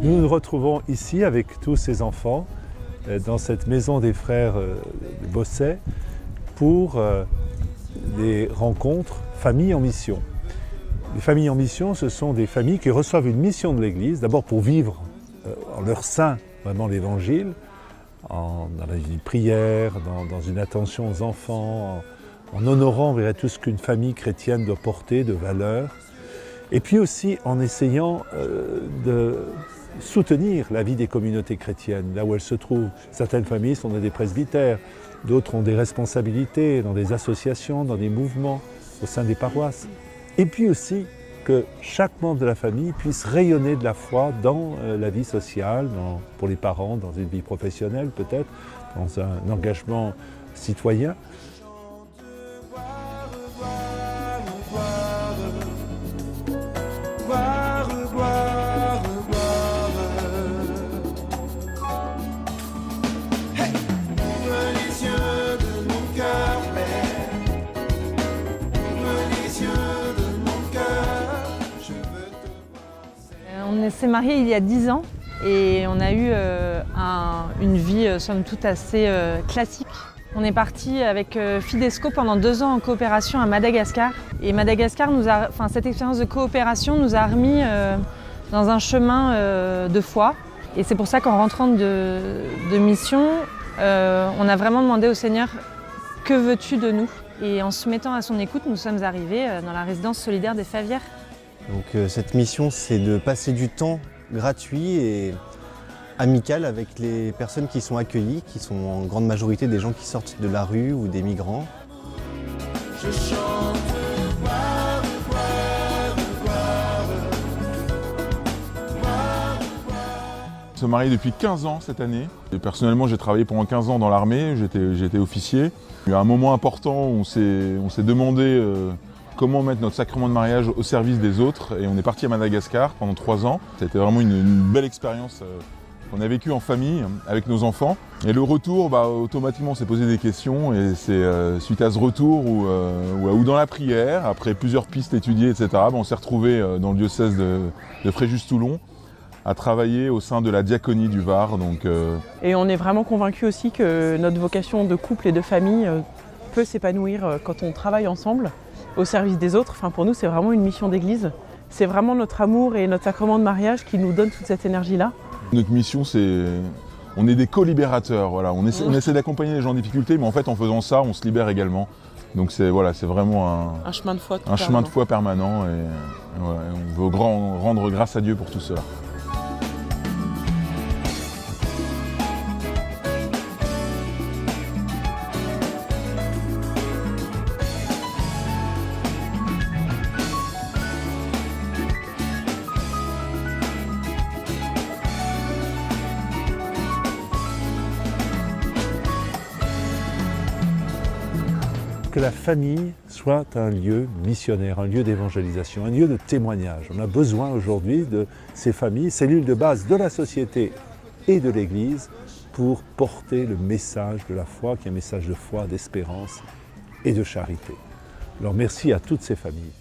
Nous nous retrouvons ici avec tous ces enfants dans cette maison des frères Bosset pour des rencontres familles en mission. Les familles en mission, ce sont des familles qui reçoivent une mission de l'Église, d'abord pour vivre en leur sein vraiment l'Évangile, dans la vie de prière, dans une attention aux enfants, en honorant tout ce qu'une famille chrétienne doit porter de valeurs, et puis aussi en essayant de soutenir la vie des communautés chrétiennes, là où elles se trouvent. Certaines familles sont dans des presbytères, d'autres ont des responsabilités dans des associations, dans des mouvements, au sein des paroisses. Et puis aussi que chaque membre de la famille puisse rayonner de la foi dans la vie sociale, pour les parents, dans une vie professionnelle peut-être, dans un engagement citoyen. On s'est mariés il y a 10 ans et on a eu une vie somme toute assez classique. On est parti avec Fidesco pendant 2 ans en coopération à Madagascar. Et Madagascar, cette expérience de coopération nous a remis dans un chemin de foi. Et c'est pour ça qu'en rentrant de mission, on a vraiment demandé au Seigneur « Que veux-tu de nous ?» Et en se mettant à son écoute, nous sommes arrivés dans la résidence solidaire des Favières. Donc cette mission, c'est de passer du temps gratuit et amical avec les personnes qui sont accueillies, qui sont en grande majorité des gens qui sortent de la rue ou des migrants. Je chante gloire, gloire, gloire. Je suis marié depuis 15 ans cette année. Et personnellement, j'ai travaillé pendant 15 ans dans l'armée, j'étais officier. Il y a un moment important où on s'est demandé comment mettre notre sacrement de mariage au service des autres. Et on est parti à Madagascar pendant 3 ans. C'était vraiment une belle expérience qu'on a vécue en famille avec nos enfants. Et le retour, automatiquement on s'est posé des questions. Et c'est suite à ce retour ou dans la prière, après plusieurs pistes étudiées, etc., on s'est retrouvés dans le diocèse de Fréjus-Toulon à travailler au sein de la diaconie du Var. Et on est vraiment convaincus aussi que notre vocation de couple et de famille peut s'épanouir quand on travaille ensemble au service des autres. Enfin, pour nous, c'est vraiment une mission d'église. C'est vraiment notre amour et notre sacrement de mariage qui nous donne toute cette énergie-là. Notre mission, on est des co-libérateurs. Voilà. On essaie d'accompagner les gens en difficulté, mais en fait, en faisant ça, on se libère également. Donc c'est vraiment un chemin de foi chemin de foi permanent. Et on veut rendre grâce à Dieu pour tout cela. Que la famille soit un lieu missionnaire, un lieu d'évangélisation, un lieu de témoignage. On a besoin aujourd'hui de ces familles, cellules de base de la société et de l'Église, pour porter le message de la foi, qui est un message de foi, d'espérance et de charité. Alors merci à toutes ces familles.